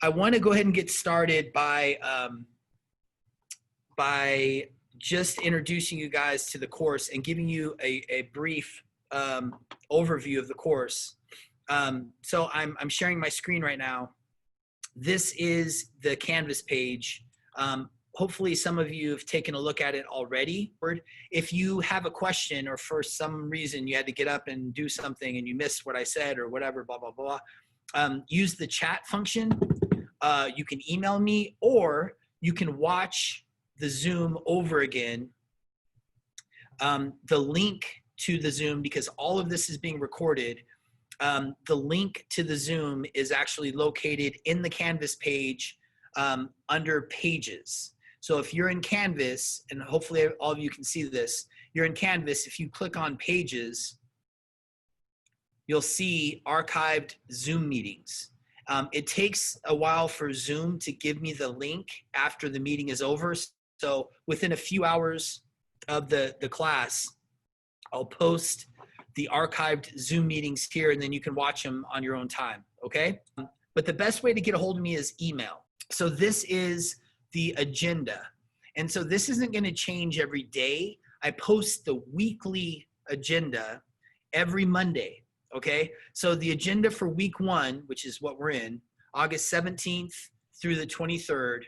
I want to go ahead and get started by just introducing you guys to the course and giving you a brief overview of the course. So I'm sharing my screen right now. This is the Canvas page. Hopefully some of you have taken a look at it already. If you have a question or for some reason you had to get up and do something and you missed what I said or whatever, blah, blah, blah, use the chat function. You can email me or you can watch the Zoom over again. The link to the Zoom, because all of this is being recorded, the link to the Zoom is actually located in the Canvas page under Pages. So if you're in Canvas, and hopefully all of you can see this, you're in Canvas, if you click on Pages, you'll see archived Zoom meetings. It takes a while for Zoom to give me the link after the meeting is over. So within a few hours of the class, I'll post the archived Zoom meetings here, and then you can watch them on your own time, okay? But the best way to get a hold of me is email. So this is the agenda. And so this isn't gonna change every day. I post the weekly agenda every Monday, okay? So the agenda for week 1, which is what we're in, August 17th through the 23rd,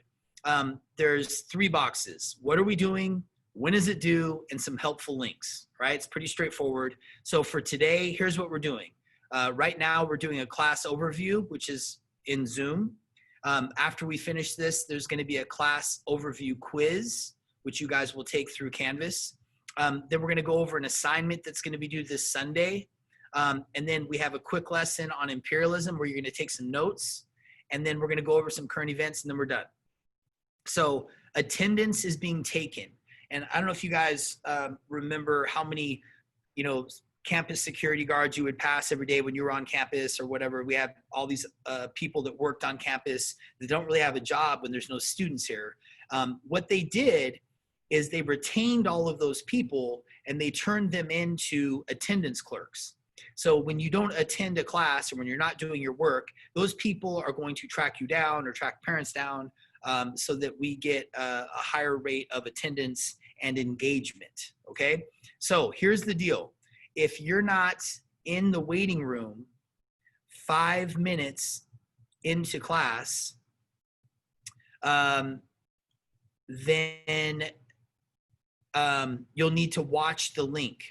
there's 3 boxes. What are we doing? When is it due? And some helpful links, right? It's pretty straightforward. So for today, here's what we're doing. Right now, we're doing a class overview, which is in Zoom. After we finish this, there's gonna be a class overview quiz, which you guys will take through Canvas. Then we're gonna go over an assignment that's gonna be due this Sunday. And then we have a quick lesson on imperialism where you're gonna take some notes. And then we're gonna go over some current events and then we're done. So attendance is being taken. And I don't know if you guys remember how many, campus security guards you would pass every day when you were on campus or whatever. We have all these people that worked on campus that don't really have a job when there's no students here. What they did is they retained all of those people and they turned them into attendance clerks. So when you don't attend a class or when you're not doing your work, those people are going to track you down or track parents down so that we get a higher rate of attendance and engagement, okay? So here's the deal. If you're not in the waiting room 5 minutes into class, then you'll need to watch the link.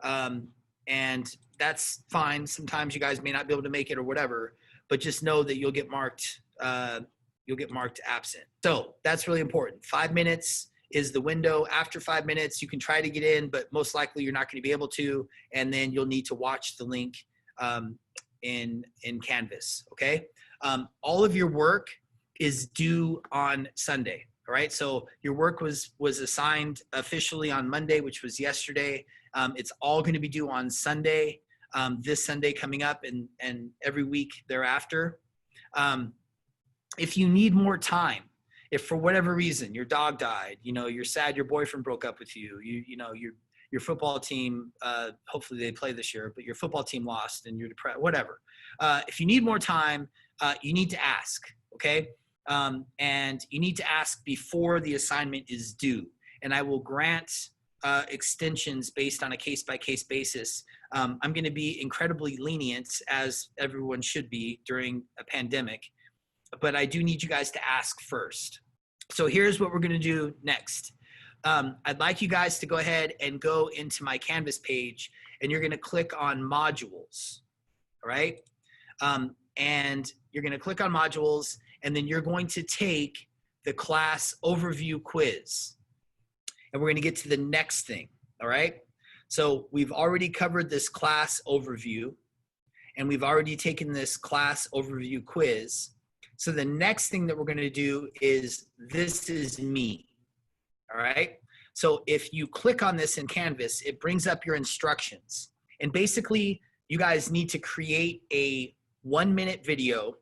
And that's fine. Sometimes you guys may not be able to make it or whatever, but just know that you'll get marked absent. So that's really important. 5 minutes is the window. After 5 minutes, you can try to get in, but most likely you're not going to be able to. And then you'll need to watch the link in Canvas, okay? All of your work is due on Sunday, all right? So your work was assigned officially on Monday, which was yesterday. It's all going to be due on Sunday, this Sunday coming up and every week thereafter. If you need more time, if for whatever reason your dog died, you're sad your boyfriend broke up with you, your football team, hopefully they play this year, but your football team lost and you're depressed, whatever. If you need more time, you need to ask, okay? And you need to ask before the assignment is due. And I will grant extensions based on a case-by-case basis. I'm going to be incredibly lenient, as everyone should be during a pandemic, but I do need you guys to ask first. So here's what we're going to do next. I'd like you guys to go ahead and go into my Canvas page, and you're going to click on modules, all right? And you're going to click on modules, and then you're going to take the class overview quiz. And we're going to get to the next thing, all right? So we've already covered this class overview, and we've already taken this class overview quiz. So the next thing that we're going to do is This Is Me, all right? So if you click on this in Canvas, it brings up your instructions. And basically, you guys need to create a 1-minute video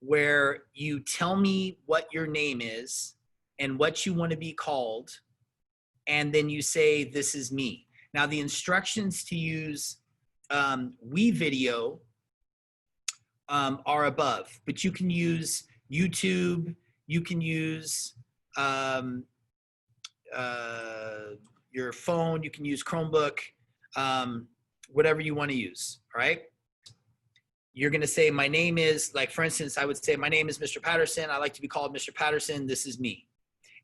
where you tell me what your name is and what you want to be called, and then you say, "This is me." Now, the instructions to use WeVideo are above, but you can use YouTube, you can use your phone, you can use Chromebook, whatever you want to use, all right? You're going to say, my name is, like, for instance, I would say, my name is Mr. Patterson. I like to be called Mr. Patterson. This is me.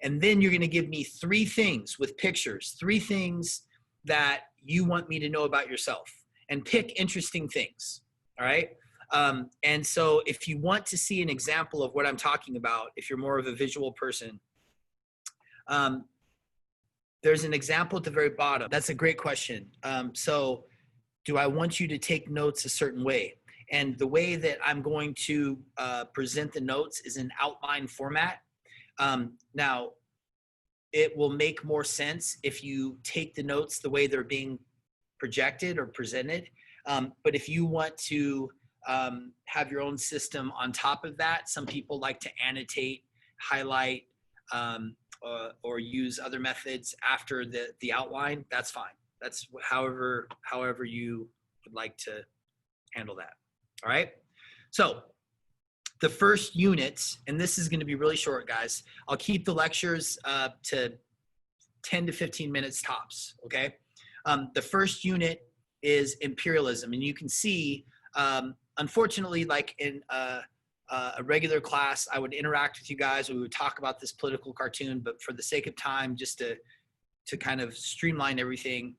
And then you're going to give me 3 things with pictures, 3 things that you want me to know about yourself, and pick interesting things, all right? And so if you want to see an example of what I'm talking about, if you're more of a visual person, there's an example at the very bottom. That's a great question. So do I want you to take notes a certain way? And the way that I'm going to present the notes is in outline format. Now, it will make more sense if you take the notes the way they're being projected or presented. But if you want to have your own system on top of that, some people like to annotate, highlight, or use other methods after the outline. That's fine. That's however you would like to handle that. All right. So the first unit, and this is going to be really short, guys. I'll keep the lectures to 10 to 15 minutes tops. Okay. The first unit is imperialism, and you can see, unfortunately, like in a regular class, I would interact with you guys. We would talk about this political cartoon, but for the sake of time, just to kind of streamline everything,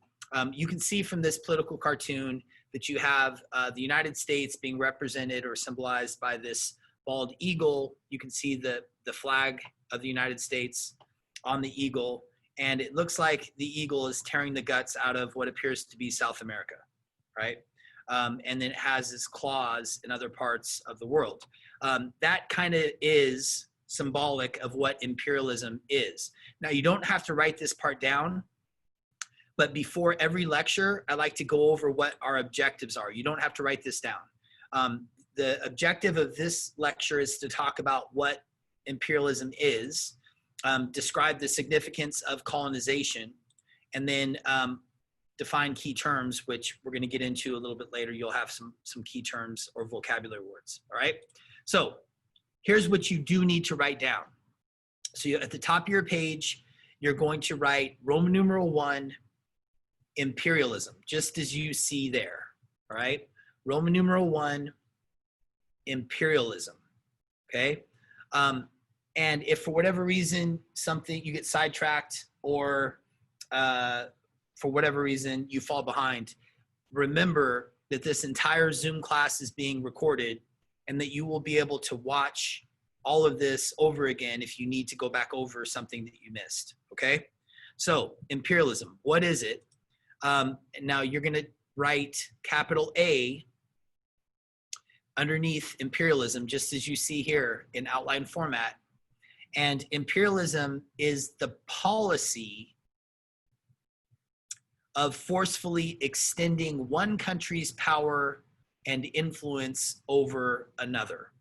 you can see from this political cartoon that you have the United States being represented or symbolized by this bald eagle. You can see the flag of the United States on the eagle, and it looks like the eagle is tearing the guts out of what appears to be South America, right? And then it has its claws in other parts of the world. That kind of is symbolic of what imperialism is. Now, you don't have to write this part down, but before every lecture, I like to go over what our objectives are. You don't have to write this down. The objective of this lecture is to talk about what imperialism is, describe the significance of colonization, and then define key terms, which we're going to get into a little bit later. You'll have some key terms or vocabulary words, all right? So here's what you do need to write down. So at the top of your page, you're going to write Roman numeral 1, imperialism, just as you see there, all right? Roman numeral 1, imperialism, okay? And if for whatever reason you get sidetracked, or for whatever reason you fall behind, remember that this entire Zoom class is being recorded, and that you will be able to watch all of this over again if you need to go back over something that you missed, okay? So imperialism, what is it? Now you're going to write capital A underneath imperialism, just as you see here in outline format. And imperialism is the policy of forcefully extending one country's power and influence over another,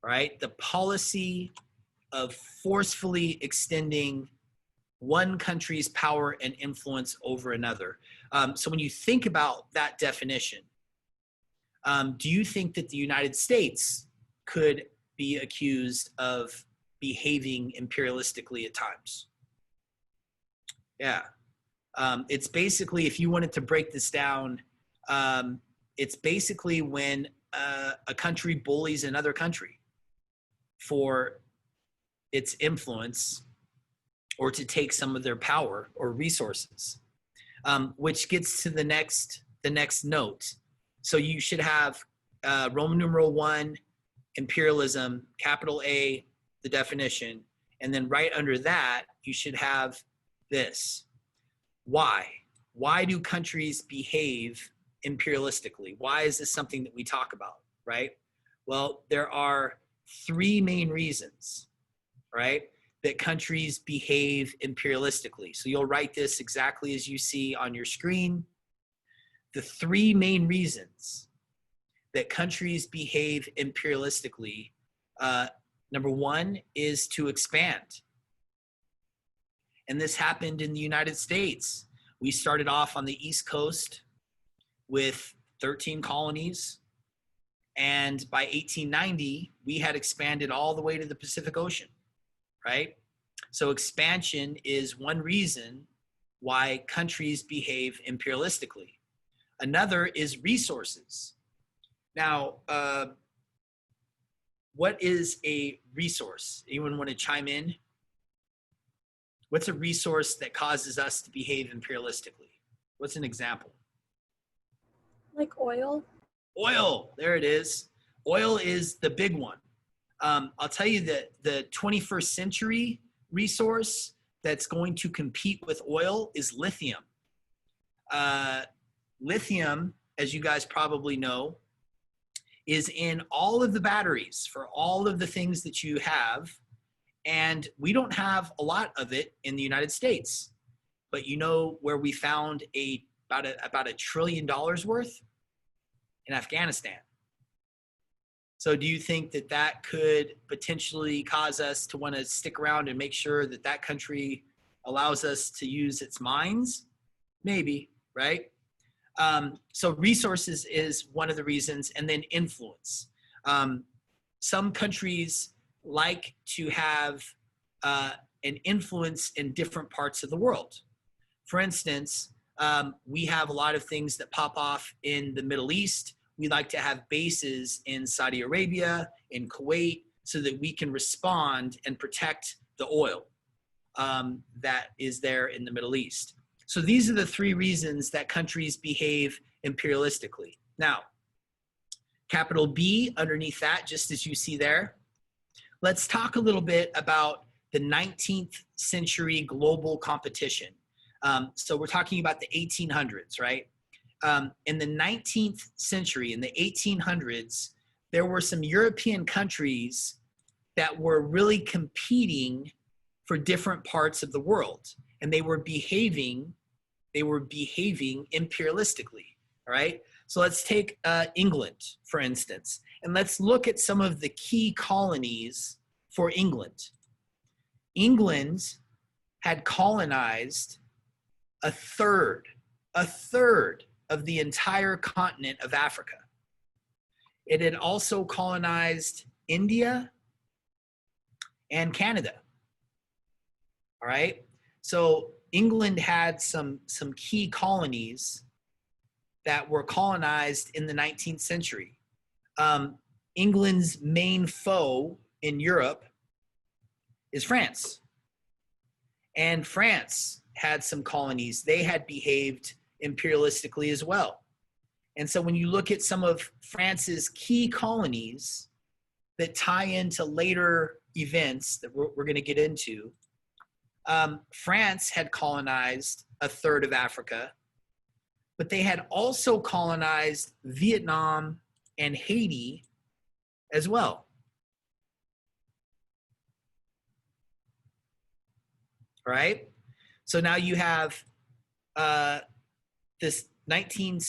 right? The policy of forcefully extending one country's power and influence over another. So when you think about that definition, do you think that the United States could be accused of behaving imperialistically at times? Yeah. It's basically, if you wanted to break this down, it's basically when a country bullies another country for its influence, or to take some of their power or resources, which gets to the next note. So you should have Roman numeral 1, imperialism, capital A, the definition, and then right under that, you should have this. Why? Why do countries behave imperialistically? Why is this something that we talk about, right? Well, there are 3 main reasons, right, that countries behave imperialistically. So you'll write this exactly as you see on your screen. The 3 main reasons that countries behave imperialistically, number 1 is to expand. And this happened in the United States. We started off on the East Coast with 13 colonies. And by 1890, we had expanded all the way to the Pacific Ocean, right? So expansion is one reason why countries behave imperialistically. Another is resources. Now, what is a resource? Anyone want to chime in? What's a resource that causes us to behave imperialistically? What's an example? Like oil. Oil, there it is. Oil is the big one. I'll tell you that the 21st century resource that's going to compete with oil is lithium. Lithium, as you guys probably know, is in all of the batteries for all of the things that you have. And we don't have a lot of it in the United States. But you know where we found about $1 trillion worth? In Afghanistan. So do you think that that could potentially cause us to want to stick around and make sure that that country allows us to use its mines? Maybe, right? So resources is one of the reasons, and then influence. Some countries like to have an influence in different parts of the world. For instance, we have a lot of things that pop off in the Middle East. We like to have bases in Saudi Arabia, in Kuwait, so that we can respond and protect the oil that is there in the Middle East. So these are the three reasons that countries behave imperialistically. Now, capital B underneath that, just as you see there, let's talk a little bit about the 19th century global competition. So we're talking about the 1800s, right? In the 19th century, in the 1800s, there were some European countries that were really competing for different parts of the world, and they were behaving imperialistically, all right? So let's take England, for instance, and let's look at some of the key colonies for England. England had colonized a third of the entire continent of Africa. It had also colonized India and Canada. All right. So England had some key colonies that were colonized in the 19th century. England's main foe in Europe is France. And France had some colonies. They had behaved imperialistically as well. And so when you look at some of France's key colonies that tie into later events that we're going to get into, France had colonized a third of Africa, but they had also colonized Vietnam and Haiti as well. Right? So now you have this 19th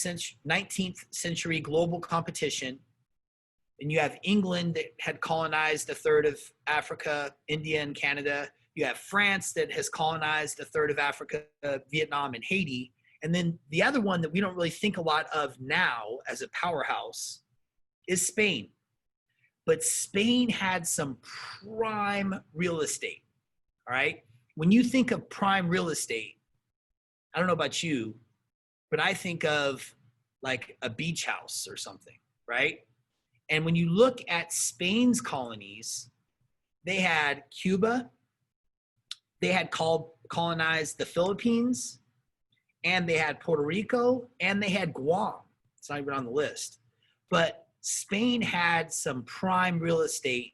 century global competition, and you have England that had colonized a third of Africa, India and Canada. You have France that has colonized a third of Africa, Vietnam and Haiti. And then the other one that we don't really think a lot of now as a powerhouse is Spain. But Spain had some prime real estate, all right? When you think of prime real estate, I don't know about you, but I think of like a beach house or something, right? And when you look at Spain's colonies, they had Cuba, they had colonized the Philippines, and they had Puerto Rico, and they had Guam. It's not even on the list. But Spain had some prime real estate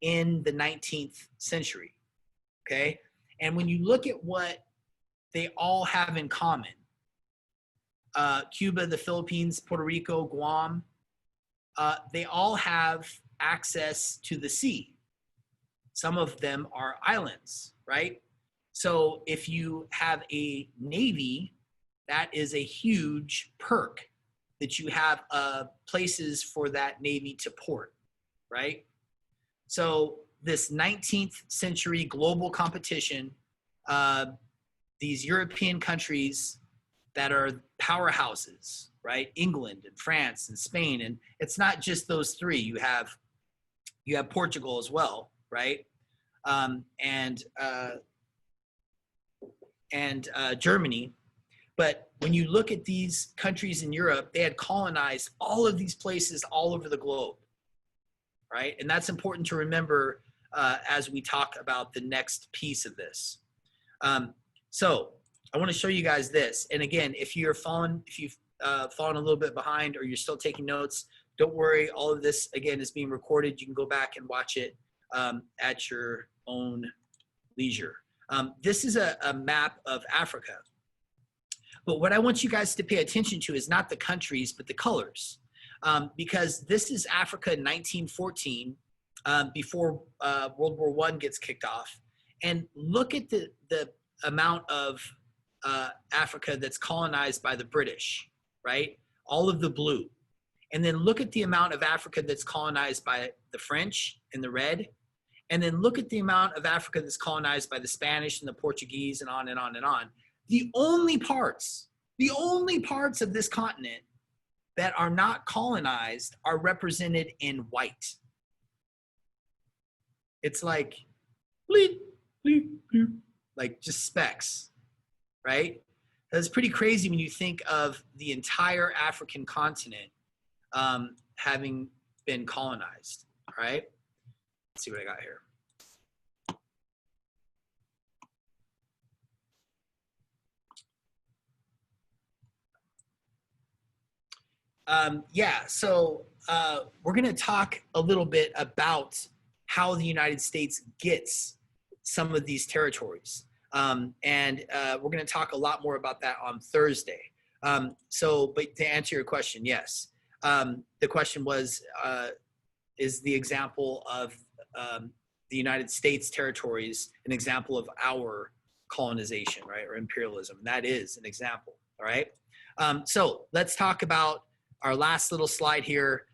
in the 19th century, okay? And when you look at what they all have in common, Cuba, the Philippines, Puerto Rico, Guam, they all have access to the sea. Some of them are islands, right? So if you have a navy, that is a huge perk that you have places for that navy to port, right? So this 19th century global competition, these European countries that are powerhouses, right? England and France and Spain. And it's not just those three. You have Portugal as well, right? And Germany. But when you look at these countries in Europe, they had colonized all of these places all over the globe, right? And that's important to remember as we talk about the next piece of this. So I want to show you guys this. And again, if you've fallen a little bit behind or you're still taking notes, don't worry. All of this, again, is being recorded. You can go back and watch it at your own leisure. This is a map of Africa. But what I want you guys to pay attention to is not the countries, but the colors. Because this is Africa in 1914, before World War I gets kicked off. And look at the amount of Africa that's colonized by the British, right? All of the blue. And then look at the amount of Africa that's colonized by the French in the red. And then look at the amount of Africa that's colonized by the Spanish and the Portuguese and on and on and on. The only parts of this continent that are not colonized are represented in white. It's like, bleep, bleep, bleep, like just specks, right? That's pretty crazy when you think of the entire African continent having been colonized, all right? Let's see what I got here. So we're going to talk a little bit about how the United States gets some of these territories. And we're going to talk a lot more about that on Thursday. But to answer your question, yes. The question was, is the example of the United States territories an example of our colonization, right, or imperialism? And that is an example, all right? So let's talk about our last little slide here,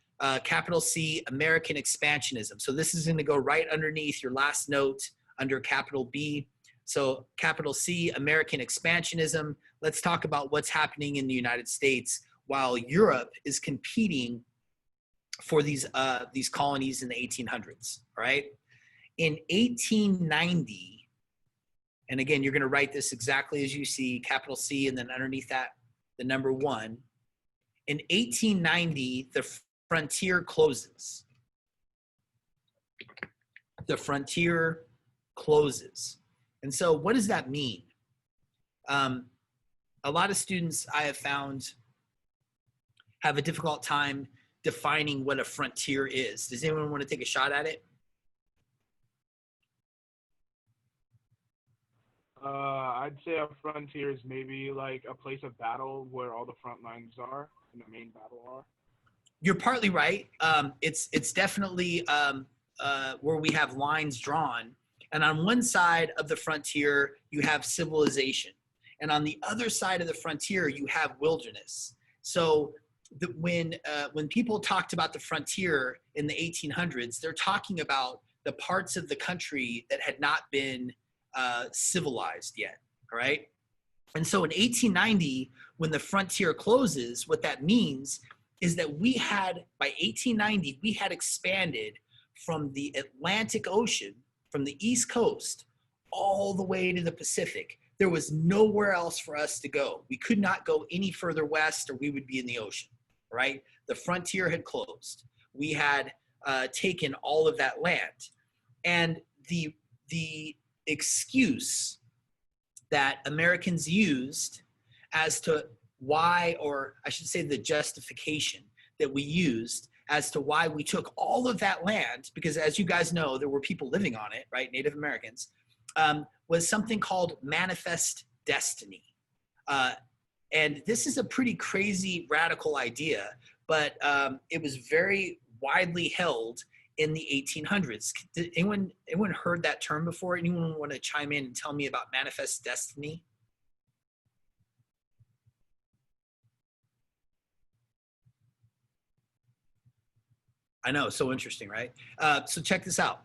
capital C, American expansionism. So this is going to go right underneath your last note under capital B. So capital C, American expansionism. Let's talk about what's happening in the United States while Europe is competing for these colonies in the 1800s, all right? In 1890, and again, you're going to write this exactly as you see, capital C, and then underneath that, the number 1. In 1890, the frontier closes. The frontier closes. And so what does that mean? A lot of students I have found have a difficult time defining what a frontier is. Does anyone want to take a shot at it? I'd say a frontier is maybe like a place of battle where all the front lines are and the main battle are. You're partly right. It's definitely where we have lines drawn. And on one side of the frontier, you have civilization. And on the other side of the frontier, you have wilderness. So when people talked about the frontier in the 1800s, they're talking about the parts of the country that had not been civilized yet, all right? And so in 1890, when the frontier closes, what that means is that by 1890, we had expanded from the Atlantic Ocean, from the East Coast, all the way to the Pacific. There was nowhere else for us to go. We could not go any further west or we would be in the ocean, right? The frontier had closed. We had taken all of that land. And the excuse that Americans used as to why, or I should say the justification that we used as to why we took all of that land, because as you guys know, there were people living on it, right? Native Americans, was something called manifest destiny. And this is a pretty crazy, radical idea, but it was very widely held in the 1800s. Did anyone heard that term before? Anyone want to chime in and tell me about manifest destiny? I know, so interesting, right? So check this out.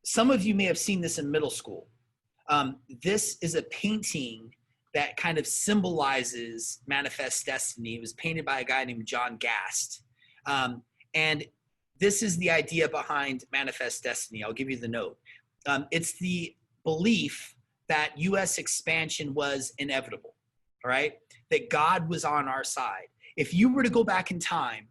Some of you may have seen this in middle school. This is a painting that kind of symbolizes manifest destiny. It was painted by a guy named John Gast. And this is the idea behind manifest destiny. I'll give you the note. It's the belief that U.S. expansion was inevitable, all right? That God was on our side. If you were to go back in time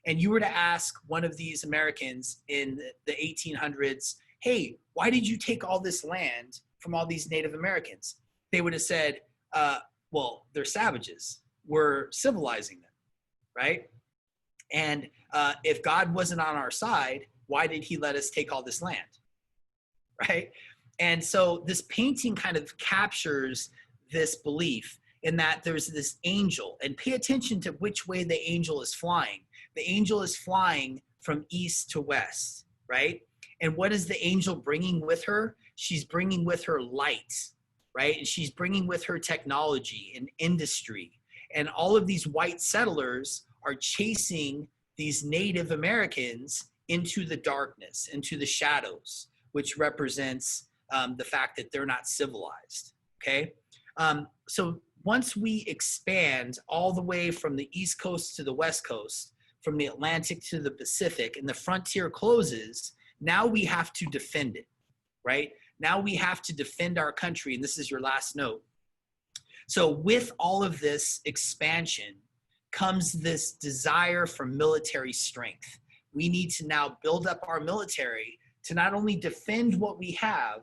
and you were to ask one of these Americans in the 1800s, hey, why did you take all this land from all these Native Americans? They would have said, well, they're savages. We're civilizing them, right? And if God wasn't on our side, why did he let us take all this land, right? And so this painting kind of captures this belief in that there's this angel, and pay attention to which way the angel is flying. The angel is flying from east to west, right? And what is the angel bringing with her? She's bringing with her light, right? And she's bringing with her technology and industry. And all of these white settlers are chasing these Native Americans into the darkness, into the shadows, which represents the fact that they're not civilized, okay? So once we expand all the way from the East Coast to the West Coast, from the Atlantic to the Pacific, and the frontier closes, now we have to defend it, right? Now we have to defend our country, and this is your last note. So with all of this expansion comes this desire for military strength. We need to now build up our military to not only defend what we have,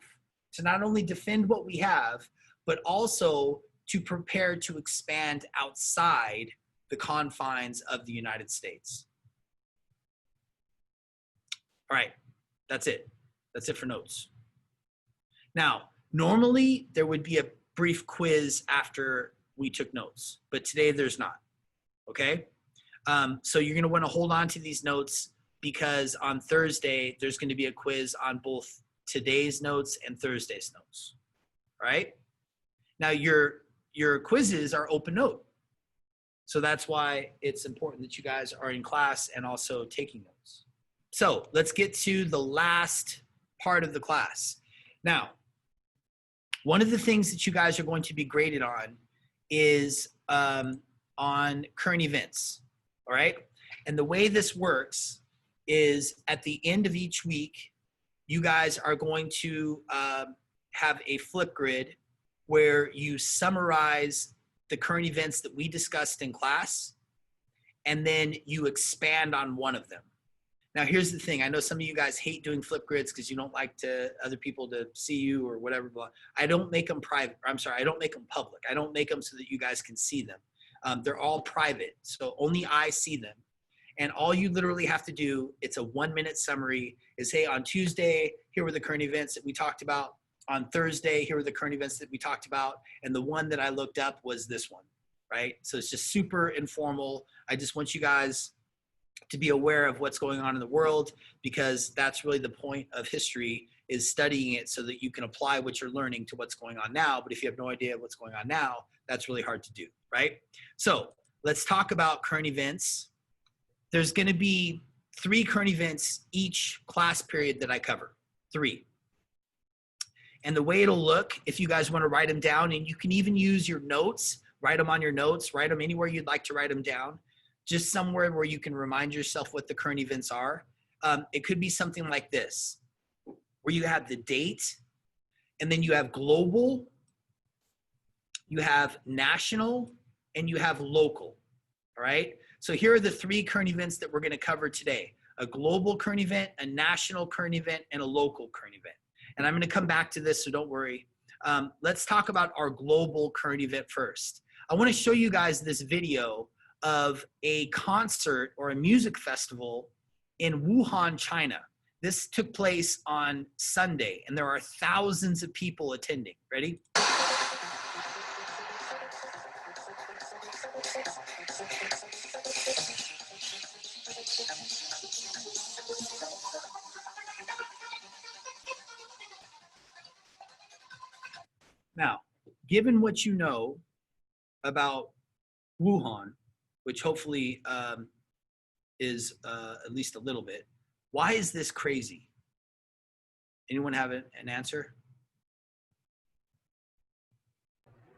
but also to prepare to expand outside the confines of the United States. All right, that's it. That's it for notes. Now, normally there would be a brief quiz after we took notes, but today there's not, okay? So you're gonna wanna hold on to these notes because on Thursday, there's gonna be a quiz on both today's notes and Thursday's notes, all right? Now your quizzes are open note. So that's why it's important that you guys are in class and also taking notes. So let's get to the last part of the class. Now, one of the things that you guys are going to be graded on is on current events, all right? And the way this works is at the end of each week, you guys are going to have a flip grid where you summarize the current events that we discussed in class, and then you expand on one of them. Now, here's the thing. I know some of you guys hate doing flip grids because you don't like other people to see you or whatever. Blah. I don't make them private. I'm sorry, I don't make them public. I don't make them so that you guys can see them. They're all private, so only I see them. And all you literally have to do, it's a 1-minute summary, is hey, on Tuesday, here were the current events that we talked about. On Thursday, here were the current events that we talked about. And the one that I looked up was this one, right? So it's just super informal. I just want you guys to be aware of what's going on in the world, because that's really the point of history, is studying it so that you can apply what you're learning to what's going on now. But if you have no idea what's going on now, that's really hard to do, right? So let's talk about current events. There's going to be 3 current events each class period that I cover, 3. And the way it'll look, if you guys want to write them down, and you can even use your notes, write them on your notes, write them anywhere you'd like to write them down, just somewhere where you can remind yourself what the current events are. It could be something like this, where you have the date, and then you have global, you have national, and you have local, all right? So here are the 3 current events that we're going to cover today: a global current event, a national current event, and a local current event. And I'm going to come back to this, so don't worry. Let's talk about our global current event first. I want to show you guys this video of a concert or a music festival in Wuhan, China. This took place on Sunday, and there are thousands of people attending. Ready? Now, given what you know about Wuhan, which hopefully is at least a little bit, why is this crazy? Anyone have an answer?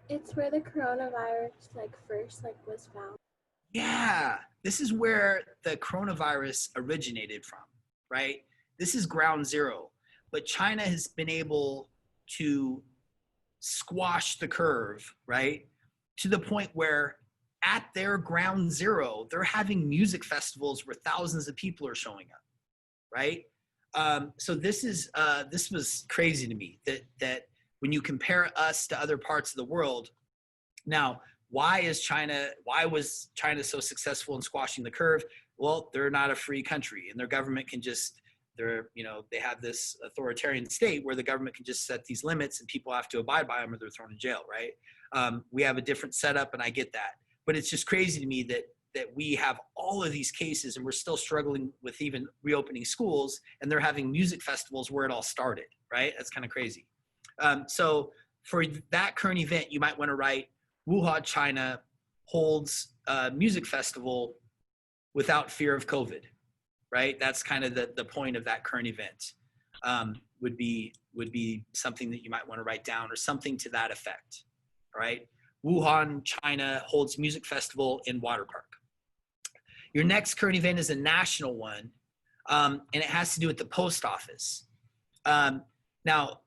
It's where the coronavirus first was found. Yeah, this is where the coronavirus originated from, right? This is ground zero. But China has been able to squash the curve, right? To the point where at their ground zero, they're having music festivals where thousands of people are showing up, right? So this was crazy to me that when you compare us to other parts of the world. Now, why was China so successful in squashing the curve? Well, they're not a free country, and their government can just they have this authoritarian state where the government can just set these limits and people have to abide by them or they're thrown in jail, right? We have a different setup, and I get that, but it's just crazy to me that we have all of these cases and we're still struggling with even reopening schools, and they're having music festivals where it all started, right? That's kind of crazy. So for that current event, you might want to write Wuhan, China holds a music festival without fear of COVID, right? That's kind of the point of that current event. Would be something that you might want to write down, or something to that effect, right? Wuhan, China holds music festival in water park. Your next current event is a national one, and it has to do with the post office. Now,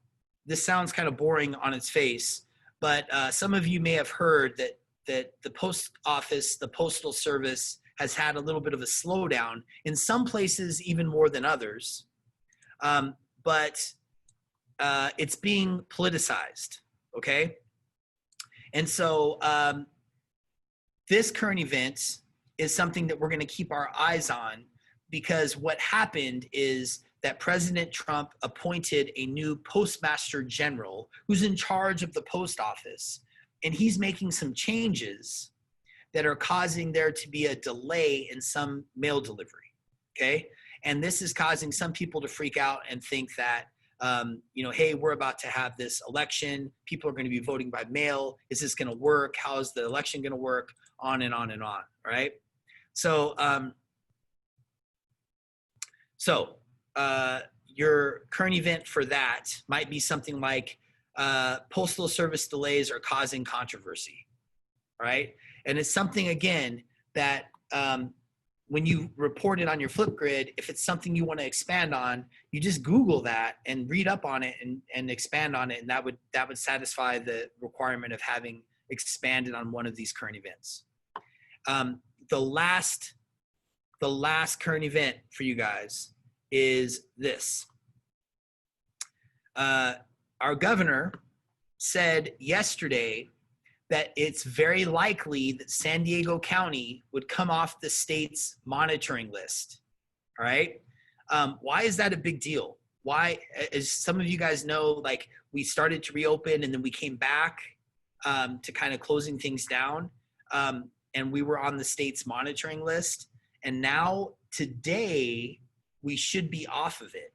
this sounds kind of boring on its face, but some of you may have heard that the post office, the postal service, has had a little bit of a slowdown in some places, even more than others. But it's being politicized, okay? And so this current event is something that we're going to keep our eyes on, because what happened is that President Trump appointed a new postmaster general who's in charge of the post office, and he's making some changes that are causing there to be a delay in some mail delivery, okay? And this is causing some people to freak out and think that, hey, we're about to have this election. People are going to be voting by mail. Is this going to work? How is the election going to work? On and on and on, right? So, your current event for that might be something like postal service delays are causing controversy, right? And it's something, again, that when you report it on your Flipgrid, if it's something you want to expand on, you just Google that and read up on it and expand on it, and that would satisfy the requirement of having expanded on one of these current events. The last current event for you guys is this. Our governor said yesterday that it's very likely that San Diego County would come off the state's monitoring list. All right. Why is that a big deal? Why, as some of you guys know, we started to reopen and then we came back to kind of closing things down. And we were on the state's monitoring list. And now today we should be off of it.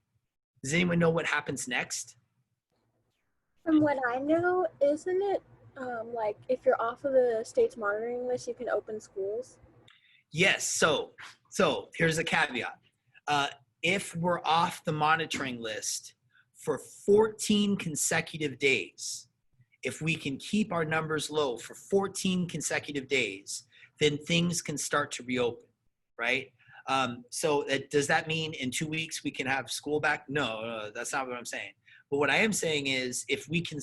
Does anyone know what happens next? From what I know, isn't it if you're off of the state's monitoring list, you can open schools? Yes. So here's a caveat. If we're off the monitoring list for 14 consecutive days, if we can keep our numbers low for 14 consecutive days, then things can start to reopen, right? Does that mean in 2 weeks we can have school back? No, that's not what I'm saying. But what I am saying is if we can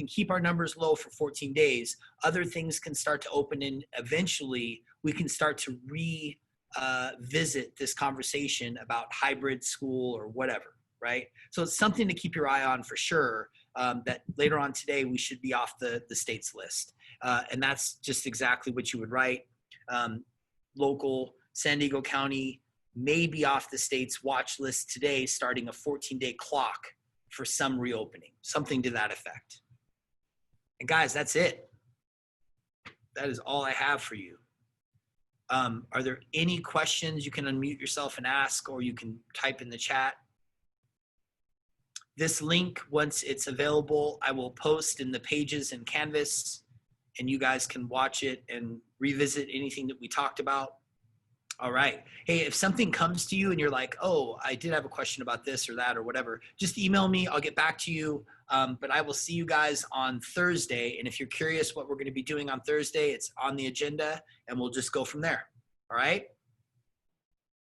keep our numbers low for 14 days, other things can start to open, and eventually we can start to revisit this conversation about hybrid school or whatever, right? So it's something to keep your eye on for sure, that later on today we should be off the state's list. And that's just exactly what you would write. Local San Diego County may be off the state's watch list today, starting a 14-day clock for some reopening, something to that effect. And guys, that's it. That is all I have for you. Are there any questions? You can unmute yourself and ask, or you can type in the chat. This link, once it's available, I will post in the pages in Canvas, and you guys can watch it and revisit anything that we talked about. All right. Hey, if something comes to you and you're like, oh, I did have a question about this or that or whatever, just email me. I'll get back to you. But I will see you guys on Thursday. And if you're curious what we're going to be doing on Thursday, it's on the agenda and we'll just go from there. All right.